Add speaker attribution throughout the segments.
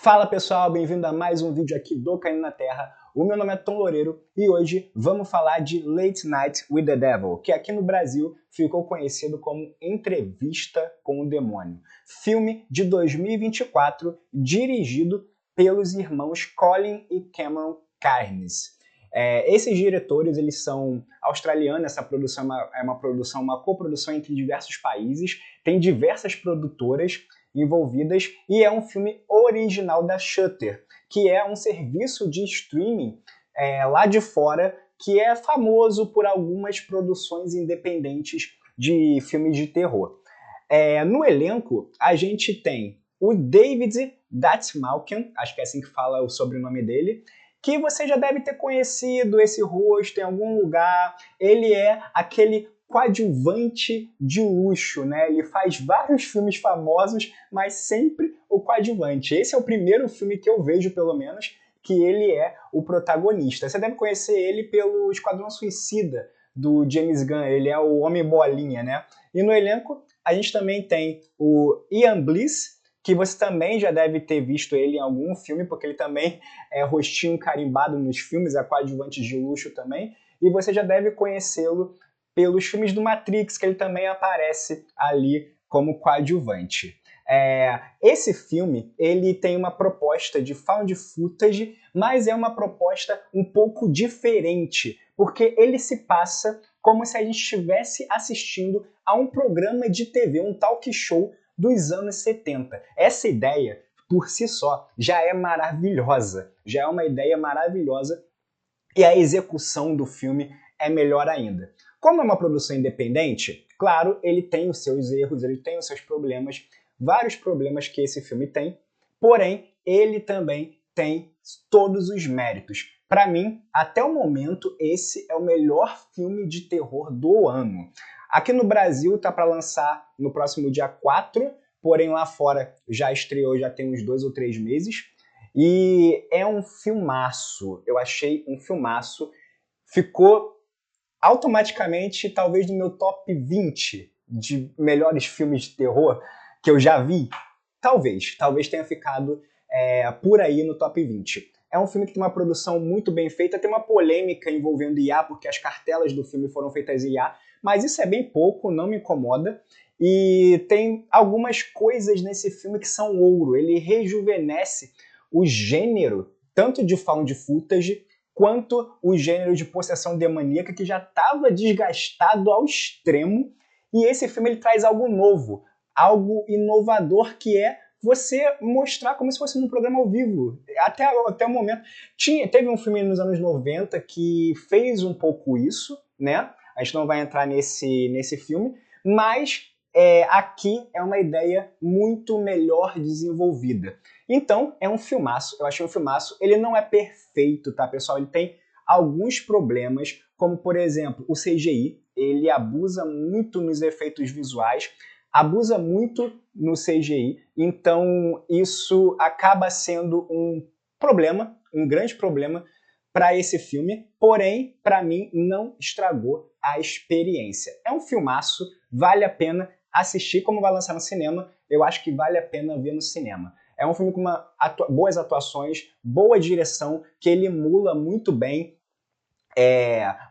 Speaker 1: Fala pessoal, bem-vindo a mais um vídeo aqui do Caindo na Terra. O meu nome é Tom Loureiro e hoje vamos falar de Late Night with the Devil, que aqui no Brasil ficou conhecido como Entrevista com o Demônio. Filme de 2024, dirigido pelos irmãos Colin e Cameron Cairns. Esses diretores, eles são australianos, essa produção uma coprodução entre diversos países, tem diversas produtoras envolvidas e é um filme original da Shudder, que é um serviço de streaming lá de fora que é famoso por algumas produções independentes de filmes de terror. No elenco, a gente tem o David Dastmalchian, acho que é assim que fala o sobrenome dele, que você já deve ter conhecido esse rosto em algum lugar. Ele é aquele coadjuvante de luxo, né? Ele faz vários filmes famosos, mas sempre o coadjuvante. Esse é o primeiro filme que eu vejo, pelo menos, que ele é o protagonista. Você deve conhecer ele pelo Esquadrão Suicida, do James Gunn. Ele é o Homem Bolinha, né? E no elenco, a gente também tem o Ian Bliss, que você também já deve ter visto ele em algum filme, porque ele também é rostinho carimbado nos filmes, é coadjuvante de luxo também, e você já deve conhecê-lo pelos filmes do Matrix, que ele também aparece ali como coadjuvante. Esse filme, ele tem uma proposta de found footage, mas é uma proposta um pouco diferente, porque ele se passa como se a gente estivesse assistindo a um programa de TV, um talk show dos anos 70. Essa ideia, por si só, já é maravilhosa. Já é uma ideia maravilhosa e a execução do filme é melhor ainda. Como é uma produção independente, claro, ele tem os seus erros, ele tem os seus problemas, vários problemas que esse filme tem, porém, ele também tem todos os méritos. Para mim, até o momento, esse é o melhor filme de terror do ano. Aqui no Brasil tá para lançar no próximo dia 4, porém lá fora já estreou, já tem uns 2 ou 3 meses. E é um filmaço, eu achei um filmaço. Ficou automaticamente, talvez, no meu top 20 de melhores filmes de terror que eu já vi. Talvez tenha ficado por aí no top 20. É um filme que tem uma produção muito bem feita, tem uma polêmica envolvendo IA, porque as cartelas do filme foram feitas em IA, mas isso é bem pouco, não me incomoda. E tem algumas coisas nesse filme que são ouro. Ele rejuvenesce o gênero, tanto de found footage, quanto o gênero de possessão demoníaca, que já estava desgastado ao extremo. E esse filme ele traz algo novo, algo inovador, que é você mostrar como se fosse num programa ao vivo. Até o momento. Teve um filme nos anos 90 que fez um pouco isso, né? A gente não vai entrar nesse filme, mas aqui é uma ideia muito melhor desenvolvida. Então, é um filmaço, eu achei um filmaço. Ele não é perfeito, tá, pessoal? Ele tem alguns problemas, como, por exemplo, o CGI. Ele abusa muito nos efeitos visuais, abusa muito no CGI, então isso acaba sendo um problema, um grande problema para esse filme, porém, para mim, não estragou a experiência. É um filmaço, vale a pena assistir. Como vai lançar no cinema, eu acho que vale a pena ver no cinema. É um filme com boas atuações, boa direção, que ele emula muito bem.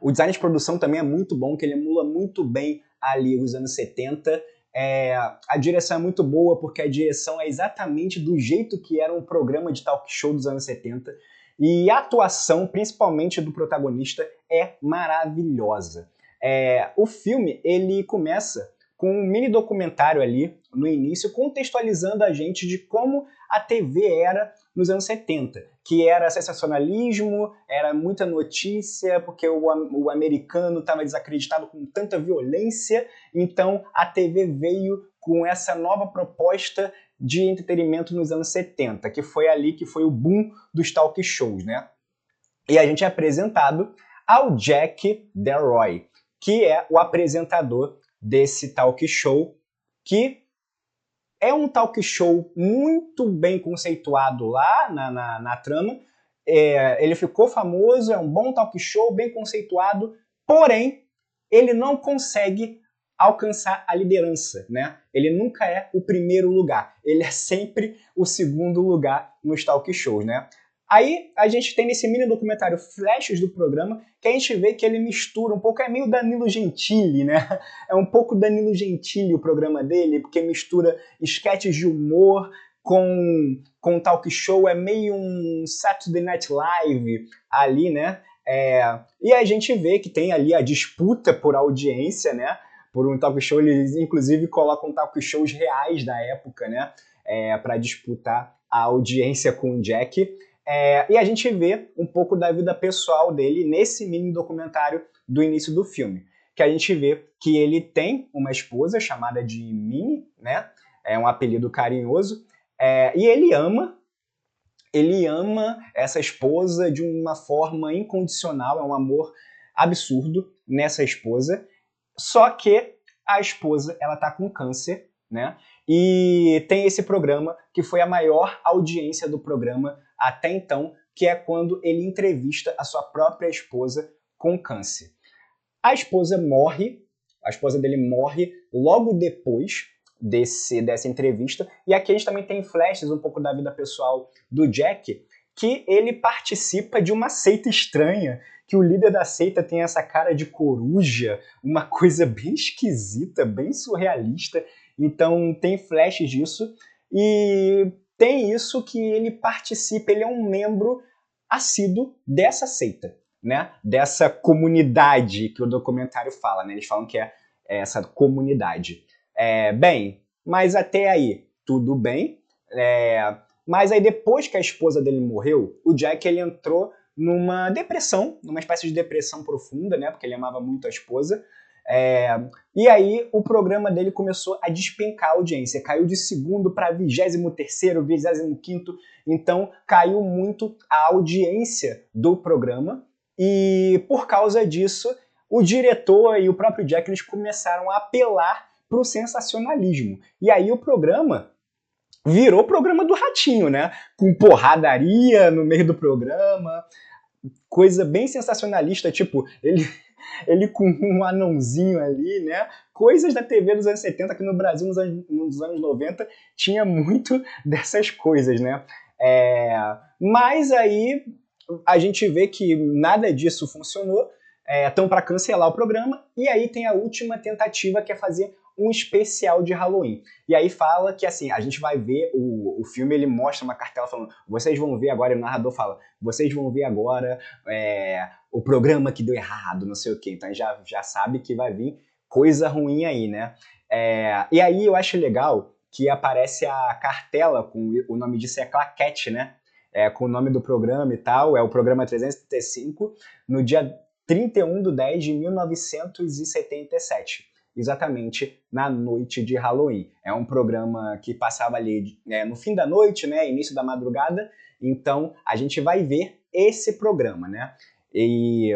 Speaker 1: O design de produção também é muito bom, que ele emula muito bem ali os anos 70. A direção é muito boa, porque a direção é exatamente do jeito que era um programa de talk show dos anos 70. E a atuação, principalmente do protagonista, é maravilhosa. O filme ele começa com um mini documentário ali no início, contextualizando a gente de como a TV era nos anos 70, que era sensacionalismo, era muita notícia, porque o americano estava desacreditado com tanta violência, então a TV veio com essa nova proposta de entretenimento nos anos 70, que foi ali que foi o boom dos talk shows, né? E a gente é apresentado ao Jack Delroy, que é o apresentador desse talk show, que é um talk show muito bem conceituado lá na trama. Ele ficou famoso, é um bom talk show, bem conceituado, porém, ele não consegue alcançar a liderança, né? Ele nunca é o primeiro lugar, ele é sempre o segundo lugar nos talk shows, né? Aí a gente tem nesse mini documentário flashes do programa que a gente vê que ele mistura um pouco, é meio Danilo Gentili, né? É um pouco Danilo Gentili o programa dele, porque mistura esquetes de humor com talk show, é meio um Saturday Night Live ali, né? E a gente vê que tem ali a disputa por audiência, né? Por um talk show, eles inclusive colocam talk shows reais da época, né? Para disputar a audiência com o Jack. E a gente vê um pouco da vida pessoal dele nesse mini documentário do início do filme. Que a gente vê que ele tem uma esposa chamada de Minnie, né? É um apelido carinhoso. E ele ama essa esposa de uma forma incondicional, é um amor absurdo nessa esposa. Só que a esposa, ela tá com câncer, né? E tem esse programa que foi a maior audiência do programa até então, que é quando ele entrevista a sua própria esposa com câncer. A esposa dele morre logo depois dessa entrevista, e aqui a gente também tem flashes um pouco da vida pessoal do Jack, que ele participa de uma seita estranha, que o líder da seita tem essa cara de coruja, uma coisa bem esquisita, bem surrealista, então tem flashes disso, e tem isso que ele participa, ele é um membro assíduo dessa seita, né? Dessa comunidade que o documentário fala, né? Eles falam que é essa comunidade. Bem, mas até aí tudo bem. Mas aí depois que a esposa dele morreu, o Jack ele entrou numa depressão, numa espécie de depressão profunda, né? Porque ele amava muito a esposa. E aí o programa dele começou a despencar a audiência, caiu de segundo para 23º, 25º, então caiu muito a audiência do programa, e por causa disso o diretor e o próprio Jack eles começaram a apelar para o sensacionalismo, e aí o programa virou o programa do Ratinho, né? Com porradaria no meio do programa, coisa bem sensacionalista, tipo, ele com um anãozinho ali, né? Coisas da TV dos anos 70, que no Brasil, nos anos 90, tinha muito dessas coisas, né? Mas aí a gente vê que nada disso funcionou, estão para cancelar o programa, e aí tem a última tentativa, que é fazer um especial de Halloween. E aí fala que, assim, a gente vai ver o filme, ele mostra uma cartela falando, vocês vão ver agora, e o narrador fala, vocês vão ver agora o programa que deu errado, não sei o quê. Então a gente já sabe que vai vir coisa ruim aí, né? E aí eu acho legal que aparece a cartela com o nome disso é claquete, né? Com o nome do programa e tal, é o programa 335, no dia 31 de 10 de 1977. Exatamente na noite de Halloween. É um programa que passava ali no fim da noite, né, início da madrugada, então a gente vai ver esse programa, né? E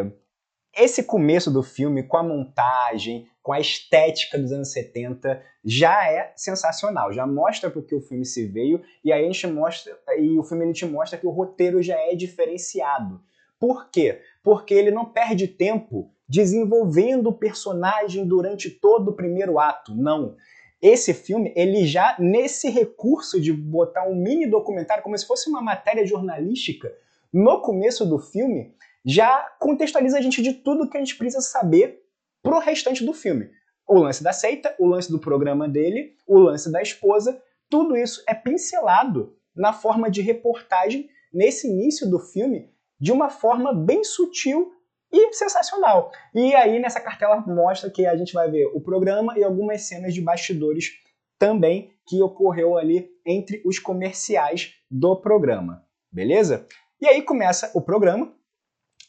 Speaker 1: esse começo do filme, com a montagem, com a estética dos anos 70, já é sensacional, já mostra porque o filme se veio, e aí o filme ele te mostra que o roteiro já é diferenciado. Por quê? Porque ele não perde tempo desenvolvendo o personagem durante todo o primeiro ato, não. Esse filme, ele já, nesse recurso de botar um mini documentário, como se fosse uma matéria jornalística, no começo do filme, já contextualiza a gente de tudo que a gente precisa saber pro restante do filme. O lance da seita, o lance do programa dele, o lance da esposa, tudo isso é pincelado na forma de reportagem nesse início do filme, de uma forma bem sutil e sensacional. E aí nessa cartela mostra que a gente vai ver o programa e algumas cenas de bastidores também que ocorreu ali entre os comerciais do programa, beleza? E aí começa o programa,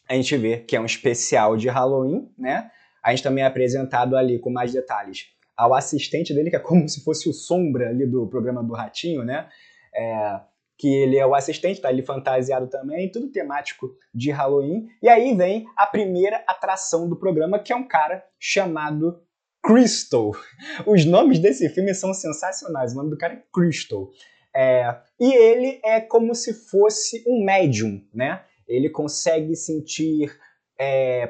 Speaker 1: a gente vê que é um especial de Halloween, né? A gente também é apresentado ali com mais detalhes ao assistente dele, que é como se fosse o Sombra ali do programa do Ratinho, né? Que ele é o assistente, tá ali fantasiado também, tudo temático de Halloween. E aí vem a primeira atração do programa, que é um cara chamado Crystal. Os nomes desse filme são sensacionais, o nome do cara é Crystal. E ele é como se fosse um médium, né? Ele consegue sentir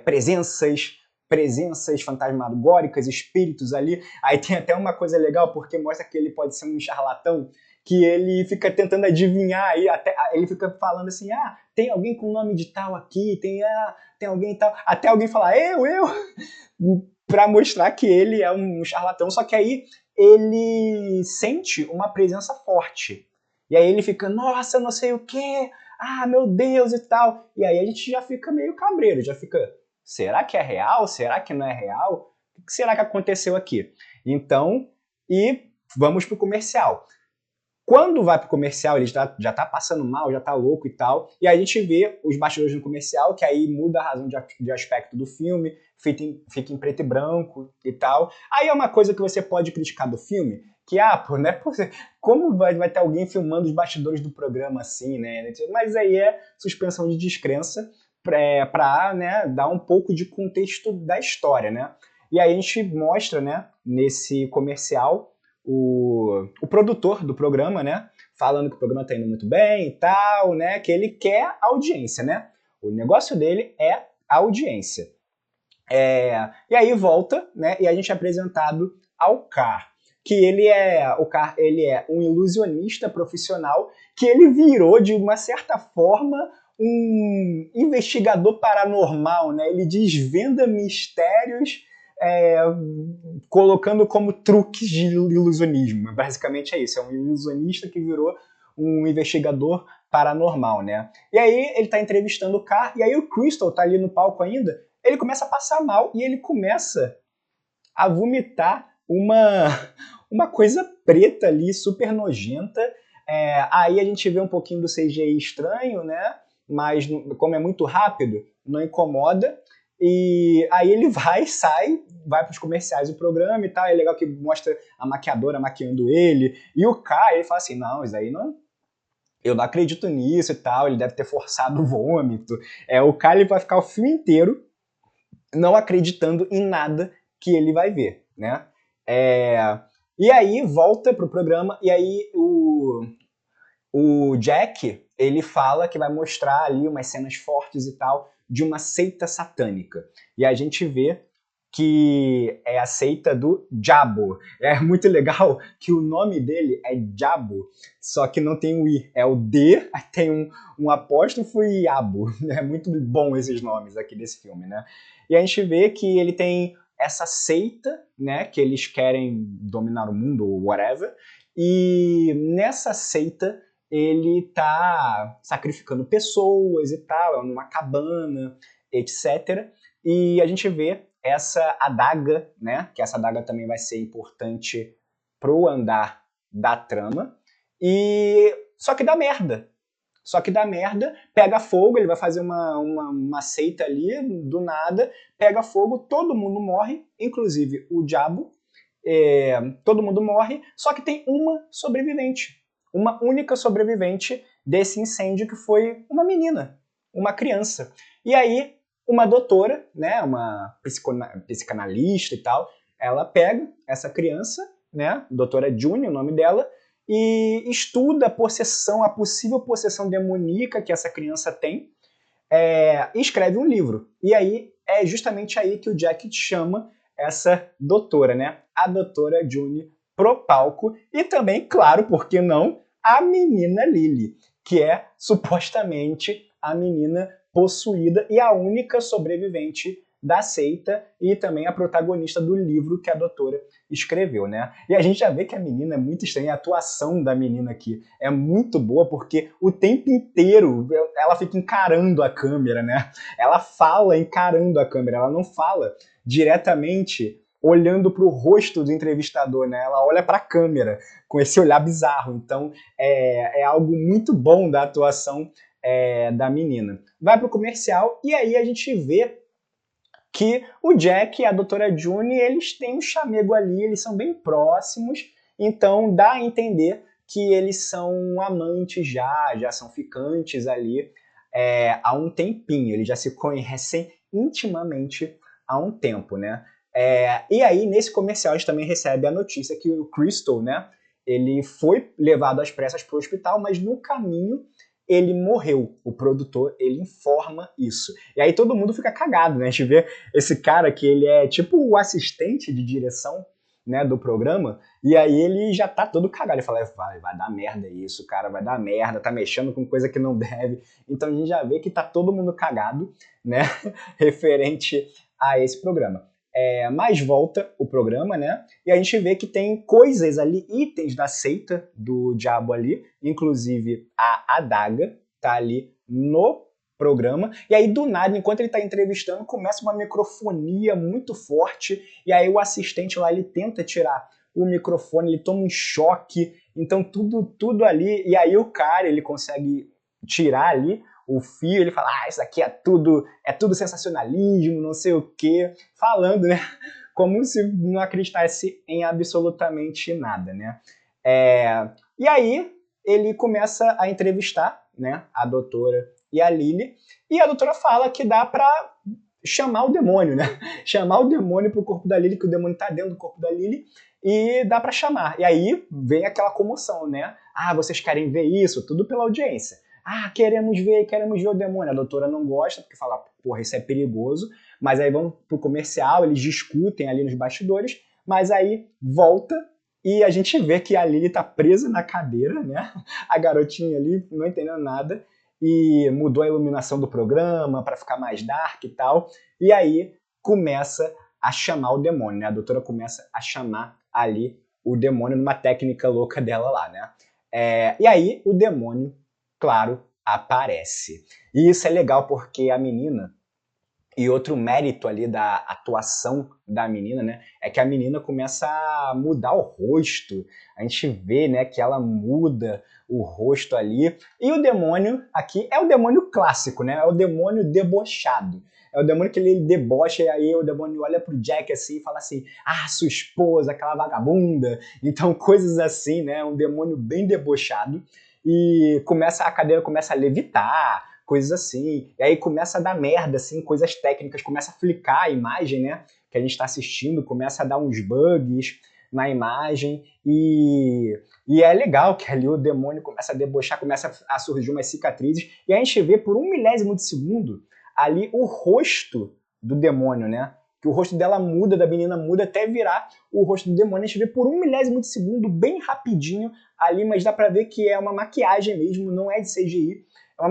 Speaker 1: presenças, presenças fantasmagóricas, espíritos ali. Aí tem até uma coisa legal, porque mostra que ele pode ser um charlatão, que ele fica tentando adivinhar, aí até, ele fica falando assim, tem alguém com o nome de tal aqui, tem alguém e tal, até alguém falar, eu, pra mostrar que ele é um charlatão, só que aí ele sente uma presença forte. E aí ele fica, nossa, não sei o quê, meu Deus e tal. E aí a gente já fica meio cabreiro, já fica, será que é real? Será que não é real? O que será que aconteceu aqui? Então, e vamos pro comercial. Quando vai pro comercial, ele já tá passando mal, já tá louco e tal, e aí a gente vê os bastidores no comercial, que aí muda a razão de aspecto do filme, fica em preto e branco e tal. Aí é uma coisa que você pode criticar do filme, que, né, como vai ter alguém filmando os bastidores do programa assim, né? Mas aí é suspensão de descrença pra né, dar um pouco de contexto da história, né? E aí a gente mostra, né, nesse comercial, o produtor do programa, né, falando que o programa tá indo muito bem e tal, né, que ele quer audiência, né? O negócio dele é a audiência. E aí volta, né, e a gente é apresentado ao Carr, que ele é um ilusionista profissional, que ele virou, de uma certa forma, um investigador paranormal, né? Ele desvenda mistérios colocando como truques de ilusionismo. Basicamente é isso, é um ilusionista que virou um investigador paranormal, né? E aí ele tá entrevistando o Carr, e aí o Crystal tá ali no palco ainda, ele começa a passar mal e ele começa a vomitar uma coisa preta ali, super nojenta. Aí a gente vê um pouquinho do CGI estranho, né? Mas como é muito rápido, não incomoda. E aí ele sai, vai para os comerciais do programa e tal. É legal que mostra a maquiadora maquiando ele. E o Kai, ele fala assim, não, isso aí não... Eu não acredito nisso e tal, ele deve ter forçado o vômito. O Kai, ele vai ficar o filme inteiro não acreditando em nada que ele vai ver, né? E aí volta pro programa, e aí o Jack, ele fala que vai mostrar ali umas cenas fortes e tal de uma seita satânica. E a gente vê que é a seita do Diabo. É muito legal que o nome dele é Diabo, só que não tem o I, é o D, aí tem um apóstrofo e Iabo. É muito bom esses nomes aqui desse filme, né? E a gente vê que ele tem essa seita, né, que eles querem dominar o mundo, ou whatever, e nessa seita ele tá sacrificando pessoas e tal, é numa cabana, etc. E a gente vê essa adaga, né, que essa adaga também vai ser importante pro andar da trama, e só que dá merda. Pega fogo, ele vai fazer uma seita ali, do nada, pega fogo, todo mundo morre, inclusive o Diabo, todo mundo morre, só que tem uma sobrevivente. Uma única sobrevivente desse incêndio, que foi uma menina, uma criança. E aí, uma doutora, né, uma psicanalista e tal, ela pega essa criança, né, doutora June, o nome dela, e estuda a possível possessão demoníaca que essa criança tem, e escreve um livro. E aí é justamente aí que o Jack chama essa doutora, né? A doutora June pro palco, e também, claro, por que não, a menina Lily, que é supostamente a menina possuída e a única sobrevivente da seita, e também a protagonista do livro que a doutora escreveu, né? E a gente já vê que a menina é muito estranha, a atuação da menina aqui é muito boa, porque o tempo inteiro ela fica encarando a câmera, né? Ela fala encarando a câmera, ela não fala diretamente olhando para o rosto do entrevistador, né? Ela olha para a câmera com esse olhar bizarro. Então é algo muito bom da atuação da menina. Vai pro comercial e aí a gente vê que o Jack e a doutora June, eles têm um chamego ali, eles são bem próximos, então dá a entender que eles são amantes já são ficantes ali há um tempinho, eles já se conhecem intimamente há um tempo, né? E aí, nesse comercial, a gente também recebe a notícia que o Crystal, né, ele foi levado às pressas para o hospital, mas no caminho ele morreu. O produtor, ele informa isso. E aí todo mundo fica cagado, né? A gente vê esse cara que ele é tipo o assistente de direção, né, do programa, e aí ele já tá todo cagado. Ele fala, vai dar merda isso, cara, vai dar merda, tá mexendo com coisa que não deve. Então a gente já vê que tá todo mundo cagado, né, referente a esse programa. Mas volta o programa, né? E a gente vê que tem coisas ali, itens da seita do diabo ali, inclusive a adaga tá ali no programa. E aí, do nada, enquanto ele tá entrevistando, começa uma microfonia muito forte, e aí o assistente lá, ele tenta tirar o microfone, ele toma um choque, então tudo ali, e aí o cara, ele consegue tirar ali o fio, ele fala, isso aqui é tudo sensacionalismo, não sei o quê, falando, né, como se não acreditasse em absolutamente nada, né. E aí, ele começa a entrevistar, né, a doutora e a Lily, e a doutora fala que dá pra chamar o demônio, né, chamar o demônio pro corpo da Lily, que o demônio tá dentro do corpo da Lily, e dá pra chamar. E aí, vem aquela comoção, né, vocês querem ver isso? Tudo pela audiência. Queremos ver o demônio. A doutora não gosta, porque fala, porra, isso é perigoso. Mas aí vão pro comercial, eles discutem ali nos bastidores, mas aí volta e a gente vê que a Lily tá presa na cadeira, né? A garotinha ali não entendendo nada, e mudou a iluminação do programa para ficar mais dark e tal. E aí começa a chamar o demônio, né? A doutora começa a chamar ali o demônio numa técnica louca dela lá, né? E aí o demônio, claro, aparece. E isso é legal porque a menina, e outro mérito ali da atuação da menina, né, é que a menina começa a mudar o rosto. A gente vê, né, que ela muda o rosto ali. E o demônio aqui é o demônio clássico, né? É o demônio debochado. É o demônio que ele debocha, e aí o demônio olha pro Jack assim e fala assim, sua esposa, aquela vagabunda. Então, coisas assim, né? Um demônio bem debochado. E a cadeira começa a levitar, coisas assim. E aí começa a dar merda, assim, coisas técnicas, começa a flicar a imagem, né? Que a gente está assistindo, começa a dar uns bugs na imagem. E é legal que ali o demônio começa a debochar, começa a surgir umas cicatrizes. E a gente vê por 1 milésimo de segundo ali o rosto do demônio, né? Que o rosto dela muda, da menina muda, até virar o rosto do demônio. A gente vê por 1 milésimo de segundo, bem rapidinho ali, mas dá pra ver que é uma maquiagem mesmo, não é de CGI. É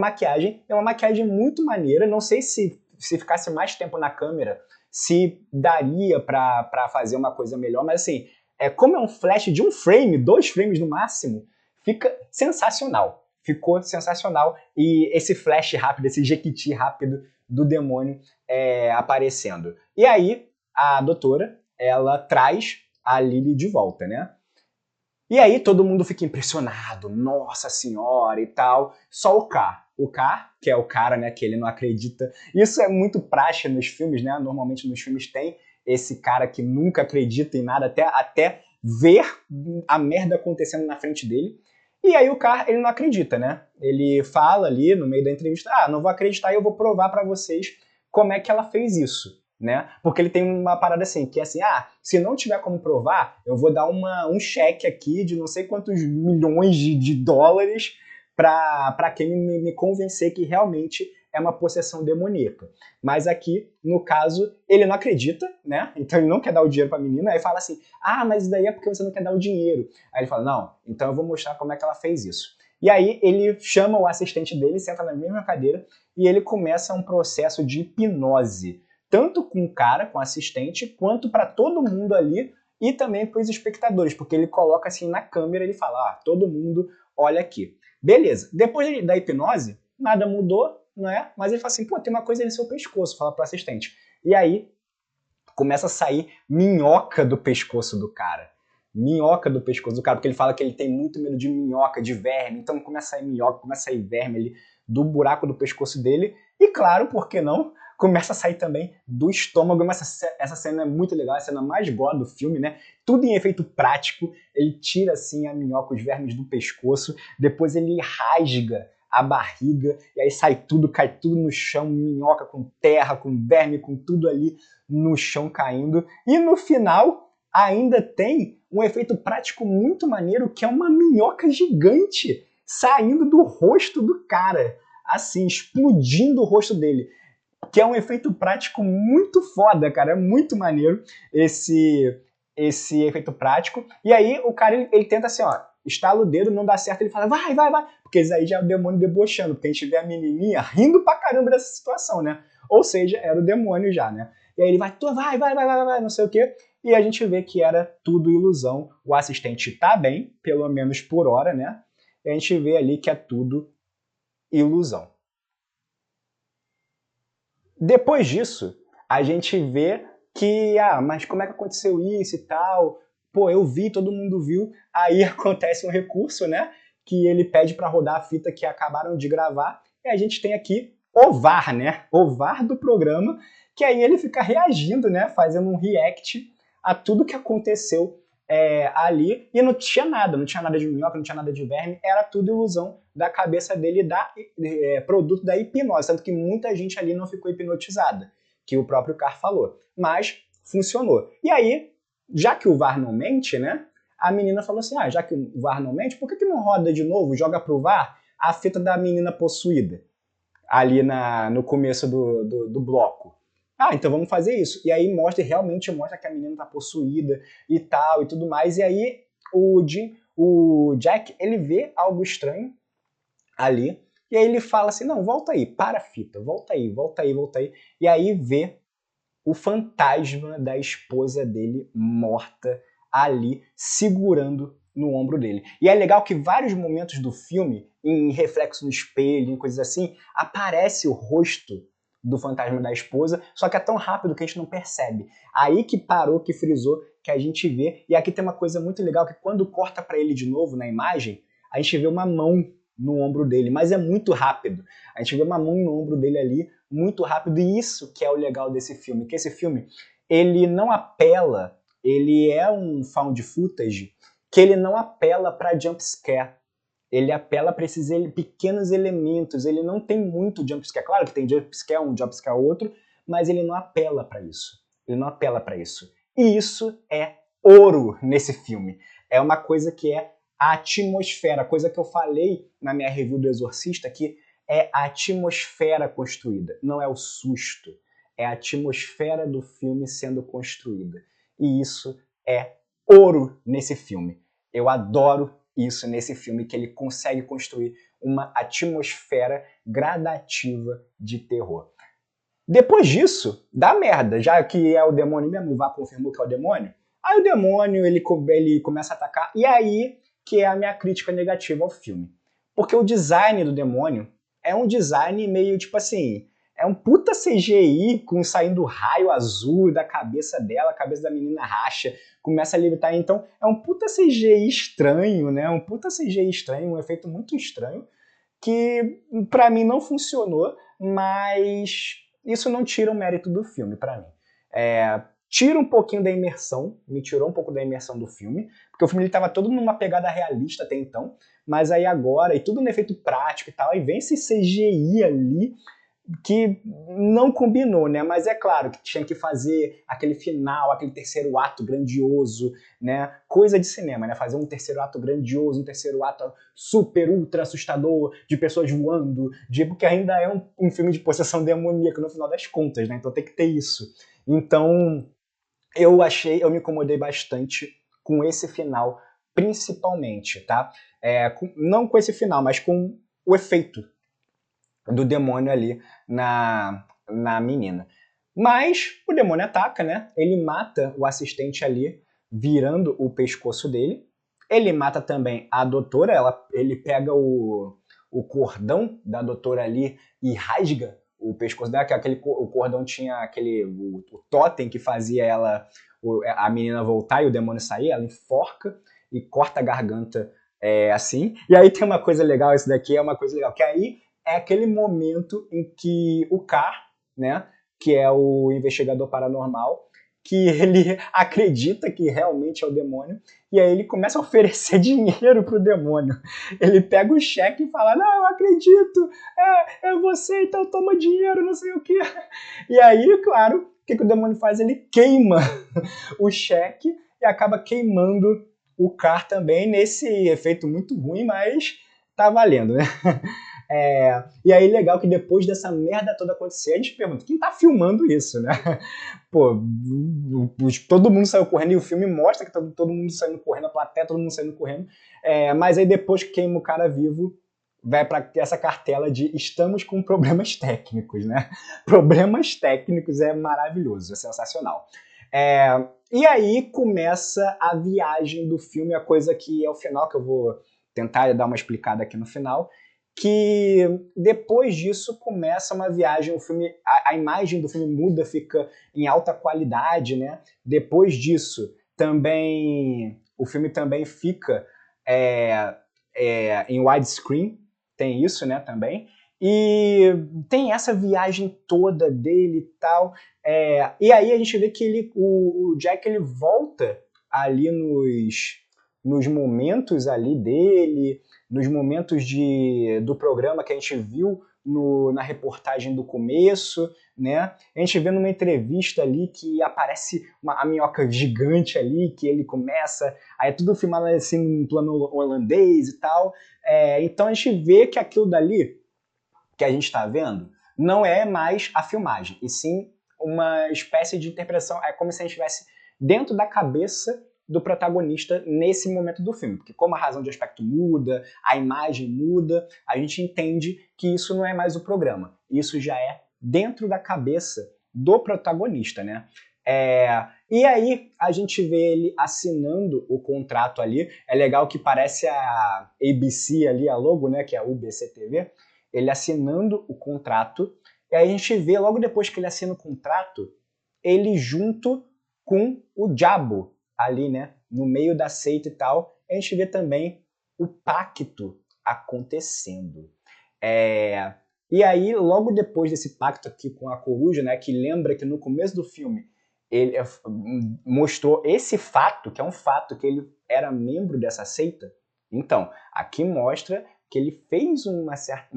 Speaker 1: uma maquiagem muito maneira. Não sei se ficasse mais tempo na câmera, se daria pra fazer uma coisa melhor, mas assim, como é um flash de 1 frame, 2 frames no máximo, fica sensacional. Ficou sensacional. E esse flash rápido, esse jequiti rápido do demônio aparecendo. E aí, a doutora, ela traz a Lily de volta, né? E aí todo mundo fica impressionado, nossa senhora e tal, só o K. O K, que é o cara, né, que ele não acredita. Isso é muito praxe nos filmes, né? Normalmente nos filmes tem esse cara que nunca acredita em nada, até ver a merda acontecendo na frente dele. E aí o K, ele não acredita, né? Ele fala ali no meio da entrevista, não vou acreditar e eu vou provar pra vocês como é que ela fez isso. Né? Porque ele tem uma parada assim, que é assim, se não tiver como provar, eu vou dar um cheque aqui de não sei quantos milhões de dólares para quem me convencer que realmente é uma possessão demoníaca. Mas aqui, no caso, ele não acredita, né? Então ele não quer dar o dinheiro pra menina, aí fala assim, mas isso daí é porque você não quer dar o dinheiro. Aí ele fala, não, então eu vou mostrar como é que ela fez isso. E aí ele chama o assistente dele, senta na mesma cadeira, e ele começa um processo de hipnose, tanto com o cara, com o assistente, quanto para todo mundo ali e também para os espectadores, porque ele coloca assim na câmera, ele fala, todo mundo olha aqui. Beleza, depois da hipnose, nada mudou, não é? Mas ele fala assim, tem uma coisa aí no seu pescoço, fala para o assistente. E aí começa a sair minhoca do pescoço do cara. Minhoca do pescoço do cara, porque ele fala que ele tem muito medo de minhoca, de verme, então começa a sair minhoca, começa a sair verme ali do buraco do pescoço dele, e claro, por que não? Começa a sair também do estômago. Essa cena é muito legal, a cena mais gore do filme, né? Tudo em efeito prático. Ele tira assim a minhoca, os vermes do pescoço, depois ele rasga a barriga, e aí cai tudo no chão, minhoca com terra, com verme, com tudo ali no chão caindo. E no final ainda tem um efeito prático muito maneiro, que é uma minhoca gigante saindo do rosto do cara, assim, explodindo o rosto dele, que é um efeito prático muito foda, cara, é muito maneiro esse efeito prático. E aí o cara, ele tenta assim, ó, estala o dedo, não dá certo, ele fala, vai, vai, vai, porque isso aí já é o demônio debochando, porque a gente vê a menininha rindo pra caramba dessa situação, né? Ou seja, era o demônio já, né? E aí ele vai, vai, vai, vai, vai, vai, não sei o quê, e a gente vê que era tudo ilusão. O assistente tá bem, pelo menos por hora, né? E a gente vê ali que é tudo ilusão. Depois disso, a gente vê que, mas como é que aconteceu isso e tal? Pô, eu vi, todo mundo viu. Aí acontece um recurso, né? Que ele pede para rodar a fita que acabaram de gravar. E a gente tem aqui o VAR, né? O VAR do programa, que aí ele fica reagindo, né? Fazendo um react a tudo que aconteceu ali. E não tinha nada de minhoca, não tinha nada de verme, era tudo ilusão da cabeça dele, produto da hipnose. Tanto que muita gente ali não ficou hipnotizada, que o próprio Carr falou. Mas funcionou. E aí, já que o VAR não mente, né? A menina falou assim, já que o VAR não mente, por que não roda de novo, joga pro VAR a fita da menina possuída? Ali no começo do bloco. Então vamos fazer isso. E aí realmente mostra que a menina tá possuída e tal e tudo mais. E aí o Jack, ele vê algo estranho ali. E aí ele fala assim, não, volta aí, para a fita, volta aí, volta aí, volta aí. E aí vê o fantasma da esposa dele morta ali, segurando no ombro dele. E é legal que vários momentos do filme, em reflexo no espelho, em coisas assim, aparece o rosto do fantasma da esposa, só que é tão rápido que a gente não percebe. Aí que parou, que frisou, que a gente vê. E aqui tem uma coisa muito legal, que quando corta para ele de novo na imagem, a gente vê uma mão no ombro dele, mas é muito rápido. A gente vê uma mão no ombro dele ali, muito rápido, e isso que é o legal desse filme, que esse filme, ele não apela, ele é um found footage, que ele não apela para jump scare, ele apela para esses pequenos elementos, ele não tem muito jump scare, claro que tem jump scare um, jump scare outro, mas ele não apela para isso, ele não apela para isso, e isso é ouro nesse filme, é uma coisa que é a atmosfera, coisa que eu falei na minha review do Exorcista, que é a atmosfera construída, não é o susto, é a atmosfera do filme sendo construída. E isso é ouro nesse filme. Eu adoro isso nesse filme, que ele consegue construir uma atmosfera gradativa de terror. Depois disso, dá merda, já que é o demônio mesmo, o Vá confirmou que é o demônio, aí o demônio ele começa a atacar, e aí que é a minha crítica negativa ao filme. Porque o design do demônio é um design meio tipo assim, é um puta CGI com saindo raio azul da cabeça dela, a cabeça da menina racha, começa a levitar, então é um puta CGI estranho, né? Um puta CGI estranho, um efeito muito estranho, que pra mim não funcionou, mas isso não tira o mérito do filme pra mim. Tira um pouquinho da imersão, me tirou um pouco da imersão do filme, porque o filme estava todo numa pegada realista até então, mas aí agora, e tudo no efeito prático e tal, aí vem esse CGI ali que não combinou, né? Mas é claro que tinha que fazer aquele final, aquele terceiro ato grandioso, né? Coisa de cinema, né? Fazer um terceiro ato grandioso, um terceiro ato super, ultra assustador, de pessoas voando, porque ainda é um filme de possessão demoníaca no final das contas, né? Então tem que ter isso. Então, eu me incomodei bastante com esse final, principalmente, tá? Não com esse final, mas com o efeito do demônio ali na menina. Mas o demônio ataca, né? Ele mata o assistente ali, virando o pescoço dele. Ele mata também a doutora, ele pega o cordão da doutora ali e rasga o pescoço dela, que o cordão tinha o totem que fazia a menina voltar e o demônio sair, ela enforca e corta a garganta assim. E aí tem uma coisa legal, isso daqui é uma coisa legal, que aí é aquele momento em que o Carr, né, que é o investigador paranormal, que ele acredita que realmente é o demônio, e aí ele começa a oferecer dinheiro pro demônio. Ele pega o cheque e fala, não, eu acredito, é você, então toma dinheiro, não sei o quê. E aí, claro, o que o demônio faz? Ele queima o cheque e acaba queimando o Carr também, nesse efeito muito ruim, mas tá valendo, né? E aí, legal que depois dessa merda toda acontecer, a gente pergunta, quem tá filmando isso, né? Pô, todo mundo saiu correndo e o filme mostra que todo mundo saindo correndo, a plateia, todo mundo saindo correndo. Mas aí depois que queima o cara vivo, vai para essa cartela de estamos com problemas técnicos, né? Problemas técnicos é maravilhoso, é sensacional. E aí começa a viagem do filme, a coisa que é o final, que eu vou tentar dar uma explicada aqui no final, que depois disso começa uma viagem, o filme, a imagem do filme muda, fica em alta qualidade, né? Depois disso, também o filme também fica em widescreen, tem isso, né, também. E tem essa viagem toda dele e tal. E aí a gente vê que o Jack ele volta ali nos momentos ali dele, nos momentos do programa que a gente viu na reportagem do começo, né? A gente vê numa entrevista ali que aparece a minhoca gigante ali, que ele começa, aí é tudo filmado assim num plano holandês e tal. Então a gente vê que aquilo dali que a gente está vendo não é mais a filmagem, e sim uma espécie de interpretação, é como se a gente estivesse dentro da cabeça do protagonista nesse momento do filme, porque como a razão de aspecto muda, a imagem muda, a gente entende que isso não é mais o programa, isso já é dentro da cabeça do protagonista, né? E aí a gente vê ele assinando o contrato ali, é legal que parece a ABC ali, a logo, né, que é a UBCTV, ele assinando o contrato, e aí a gente vê logo depois que ele assina o contrato, ele junto com o diabo ali, né, no meio da seita e tal, a gente vê também o pacto acontecendo. E aí, logo depois desse pacto aqui com a coruja, né, que lembra que no começo do filme ele mostrou esse fato, que é um fato que ele era membro dessa seita. Então, aqui mostra que ele fez uma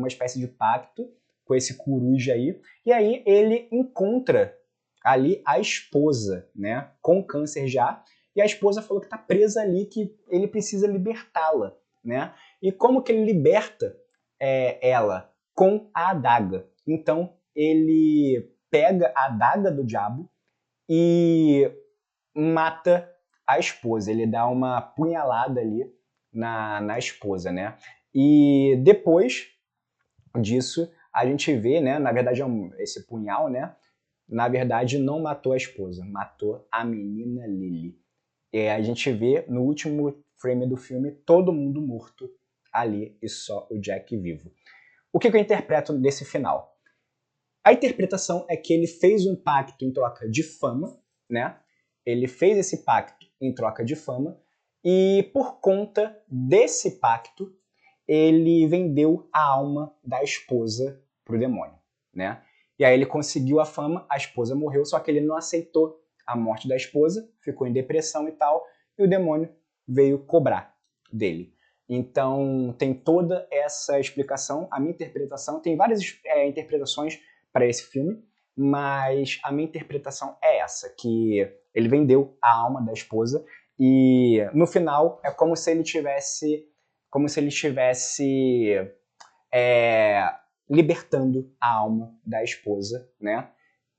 Speaker 1: espécie de pacto com esse coruja aí, e aí ele encontra ali a esposa, né, com câncer já, e a esposa falou que está presa ali, que ele precisa libertá-la, né? E como que ele liberta ela? Com a adaga. Então ele pega a adaga do diabo e mata a esposa. Ele dá uma punhalada ali na esposa, né? E depois disso a gente vê, né? Na verdade esse punhal, né? Na verdade não matou a esposa, matou a menina Lily. E a gente vê no último frame do filme todo mundo morto ali e só o Jack vivo. O que eu interpreto desse final? A interpretação é que ele fez um pacto em troca de fama, né? Ele fez esse pacto em troca de fama e por conta desse pacto ele vendeu a alma da esposa pro demônio, né? E aí ele conseguiu a fama, a esposa morreu, só que ele não aceitou a morte da esposa, ficou em depressão e tal, e o demônio veio cobrar dele. Então tem toda essa explicação, a minha interpretação, tem várias interpretações para esse filme, mas a minha interpretação é essa, que ele vendeu a alma da esposa e no final é como se ele estivesse libertando a alma da esposa, né?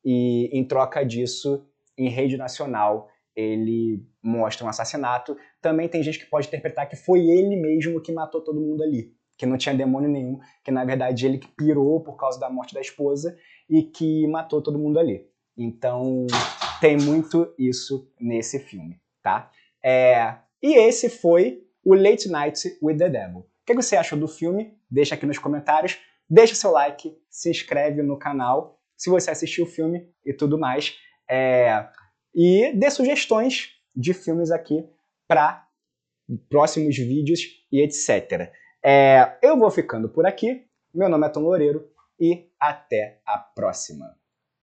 Speaker 1: E em troca disso, em rede nacional, ele mostra um assassinato. Também tem gente que pode interpretar que foi ele mesmo que matou todo mundo ali, que não tinha demônio nenhum, que na verdade ele que pirou por causa da morte da esposa e que matou todo mundo ali. Então tem muito isso nesse filme, tá? E esse foi o Late Night with the Devil. O que você achou do filme? Deixa aqui nos comentários. Deixa seu like, se inscreve no canal se você assistiu o filme e tudo mais. E dê sugestões de filmes aqui para próximos vídeos e etc. Eu vou ficando por aqui. Meu nome é Tom Loureiro e até a próxima.